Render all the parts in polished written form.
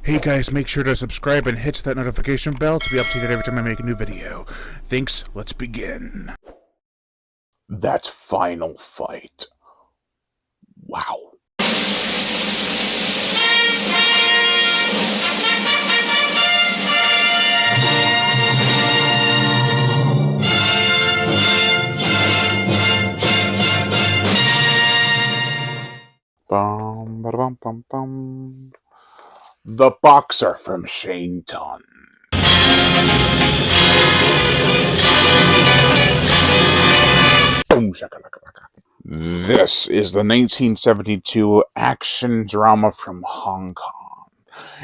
Hey guys, make sure to subscribe and hit that notification bell to be updated every time I make a new video. Thanks, let's begin. That final fight. Wow. Bum, bum, bum, bum. The boxer from Shantung. Boom, shakalaka. This is the 1972 action drama from Hong Kong.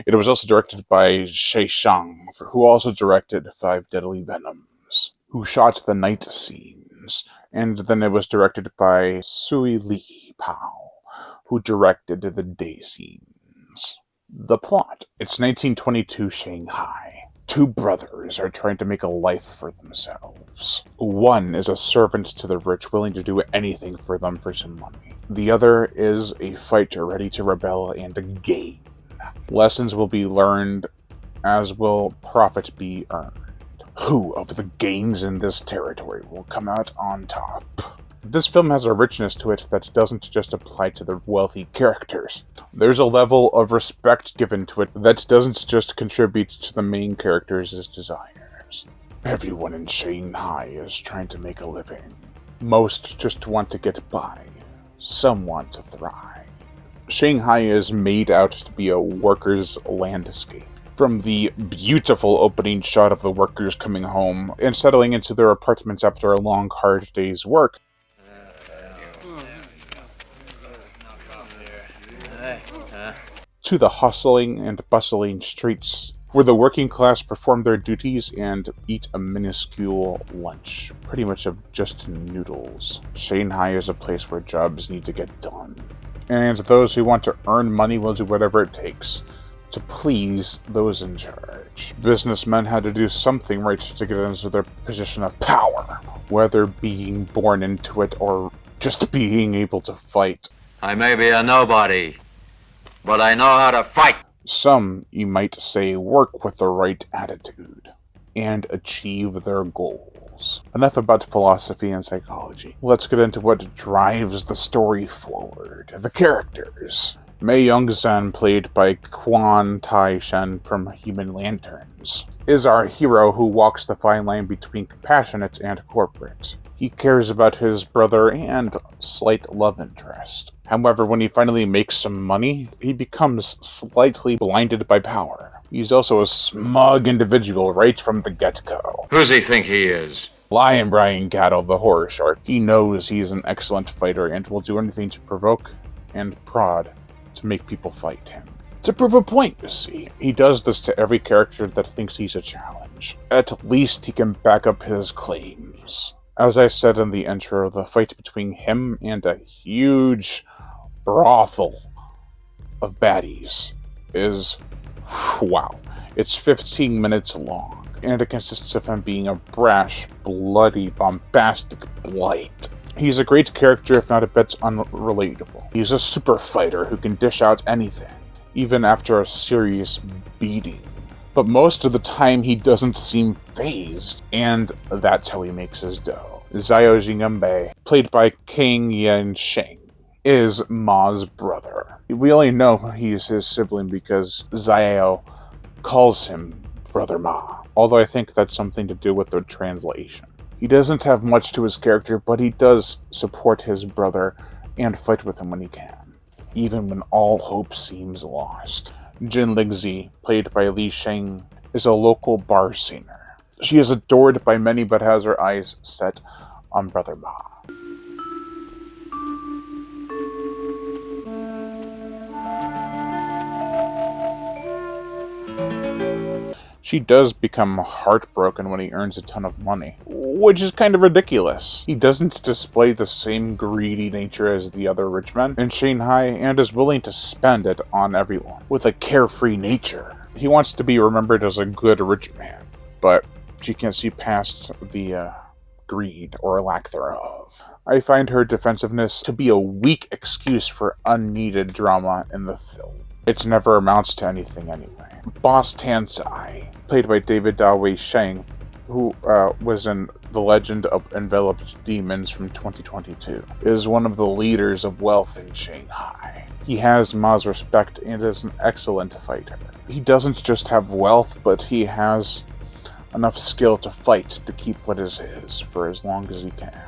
It was also directed by Shantung, who also directed Five Deadly Venoms, who shot the night scenes, and then it was directed by Sui Li Pao, who directed the day scenes. The plot: it's 1922 Shanghai. Two brothers are trying to make a life for themselves. One is a servant to the rich, willing to do anything for them for some money. The other is a fighter ready to rebel and gain. Lessons will be learned, as will profit be earned. Who of the gains in this territory will come out on top? This film has a richness to it that doesn't just apply to the wealthy characters. There's a level of respect given to it that doesn't just contribute to the main characters' desires. Everyone in Shanghai is trying to make a living. Most just want to get by. Some want to thrive. Shanghai is made out to be a workers' landscape. From the beautiful opening shot of the workers coming home and settling into their apartments after a long, hard day's work, to the hustling and bustling streets, where the working class perform their duties and eat a minuscule lunch, pretty much of just noodles. Shanghai is a place where jobs need to get done, and those who want to earn money will do whatever it takes to please those in charge. Businessmen had to do something right to get into their position of power, whether being born into it or just being able to fight. I may be a nobody, but I know how to fight. Some, you might say, work with the right attitude and achieve their goals. Enough about philosophy and psychology. Let's get into what drives the story forward. The characters. Mei Young-san, played by Quan Tai-shen from Human Lanterns, is our hero who walks the fine line between compassionate and corporate. He cares about his brother and slight love interest. However, when he finally makes some money, he becomes slightly blinded by power. He's also a smug individual right from the get-go. Who's he think he is? Lion Brian Cattle, the horror shark. He knows he's an excellent fighter and will do anything to provoke and prod to make people fight him. To prove a point, you see. He does this to every character that thinks he's a challenge. At least he can back up his claims. As I said in the intro, the fight between him and a huge brothel of baddies is, wow. It's 15 minutes long, and it consists of him being a brash, bloody, bombastic blight. He's a great character, if not a bit unrelatable. He's a super fighter who can dish out anything, even after a serious beating. But most of the time he doesn't seem fazed, and that's how he makes his dough. Xiao Jingenbei, played by Kang Yan-sheng, is Ma's brother. We only know he's his sibling because Xiao calls him Brother Ma, although I think that's something to do with the translation. He doesn't have much to his character, but he does support his brother and fight with him when he can, even when all hope seems lost. Jin Lingzi, played by Li Sheng, is a local bar singer. She is adored by many but has her eyes set on Brother Ma. She does become heartbroken when he earns a ton of money, which is kind of ridiculous. He doesn't display the same greedy nature as the other rich men in Shanghai and is willing to spend it on everyone with a carefree nature. He wants to be remembered as a good rich man, but she can't see past the greed or lack thereof. I find her defensiveness to be a weak excuse for unneeded drama in the film. It never amounts to anything anyway. Boss Tansai, played by David Dawei Sheng, who was in The Legend of Enveloped Demons from 2022, is one of the leaders of wealth in Shanghai. He has Ma's respect and is an excellent fighter. He doesn't just have wealth, but he has enough skill to fight to keep what is his for as long as he can.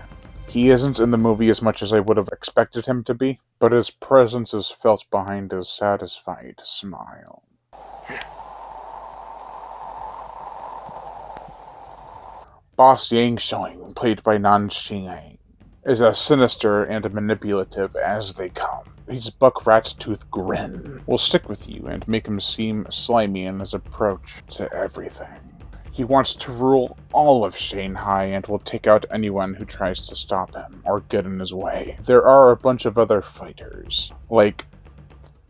He isn't in the movie as much as I would have expected him to be, but his presence is felt behind his satisfied smile. Boss Yang Sheng, played by Nan Xingyang, is as sinister and manipulative as they come. His buck rat tooth grin will stick with you and make him seem slimy in his approach to everything. He wants to rule all of Shanghai and will take out anyone who tries to stop him or get in his way. There are a bunch of other fighters, like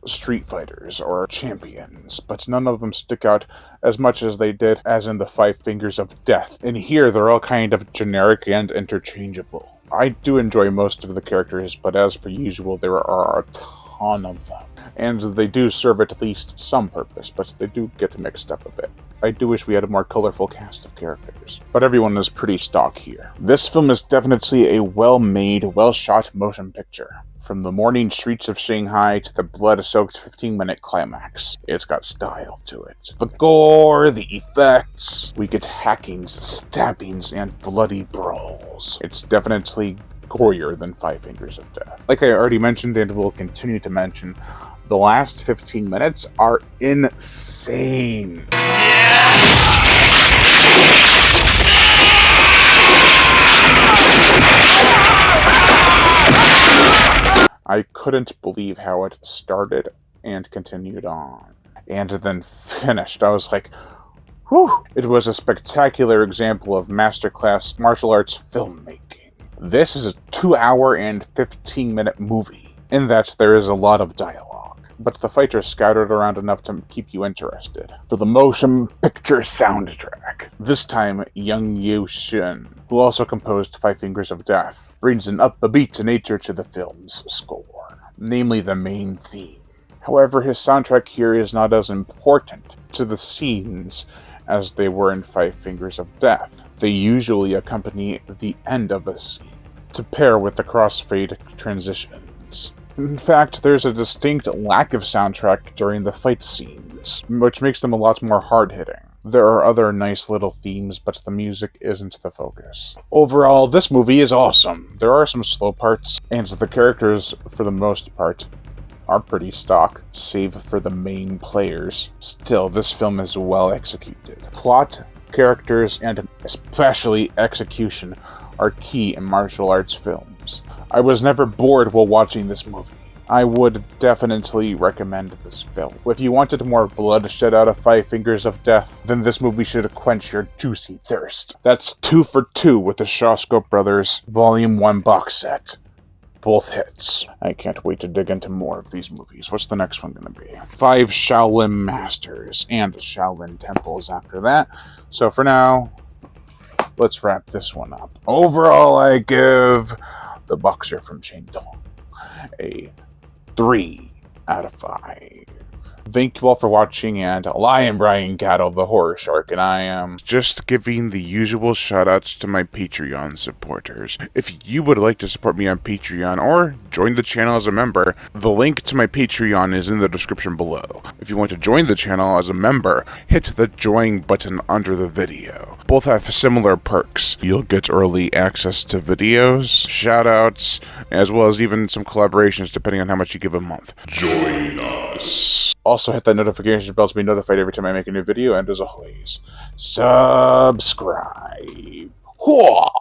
street fighters or champions, but none of them stick out as much as they did as in the Five Fingers of Death. And here, they're all kind of generic and interchangeable. I do enjoy most of the characters, but as per usual, there are a ton of them. And they do serve at least some purpose, but they do get mixed up a bit. I do wish we had a more colorful cast of characters, but everyone is pretty stock here. This film is definitely a well-made, well-shot motion picture. From the morning streets of Shanghai to the blood-soaked 15-minute climax, it's got style to it. The gore, the effects, we get hackings, stabbings, and bloody brawls. It's definitely gorier than Five Fingers of Death. Like I already mentioned and will continue to mention, the last 15 minutes are insane. I couldn't believe how it started and continued on, and then finished. I was like, whew! It was a spectacular example of masterclass martial arts filmmaking. This is a 2-hour and 15-minute movie, in that there is a lot of dialogue, but the fights are scattered around enough to keep you interested. For the motion picture soundtrack, this time Young Yu Shin, who also composed Five Fingers of Death, brings an upbeat nature to the film's score, namely the main theme. However, his soundtrack here is not as important to the scenes as they were in Five Fingers of Death. They usually accompany the end of a scene, to pair with the crossfade transitions. In fact, there's a distinct lack of soundtrack during the fight scenes, which makes them a lot more hard-hitting. There are other nice little themes, but the music isn't the focus. Overall, this movie is awesome. There are some slow parts, and the characters, for the most part, are pretty stock, save for the main players. Still, this film is well executed. Plot, characters, and especially execution are key in martial arts films. I was never bored while watching this movie. I would definitely recommend this film. If you wanted more bloodshed out of Five Fingers of Death, then this movie should quench your juicy thirst. That's 2 for 2 with the Shawscope Brothers Volume 1 box set. Both hits. I can't wait to dig into more of these movies. What's the next one going to be? 5 Shaolin Masters and Shaolin Temples after that. So for now, let's wrap this one up. Overall, I give The Boxer from Shantung a 3 out of 5. Thank you all for watching, and I am Brian Cattle, the Horror Shark, and I am just giving the usual shoutouts to my Patreon supporters. If you would like to support me on Patreon or join the channel as a member, the link to my Patreon is in the description below. If you want to join the channel as a member, hit the join button under the video. Both have similar perks. You'll get early access to videos, shoutouts, as well as even some collaborations depending on how much you give a month. Join us! Also hit that notification bell to be notified every time I make a new video, and as always, subscribe. Hwah!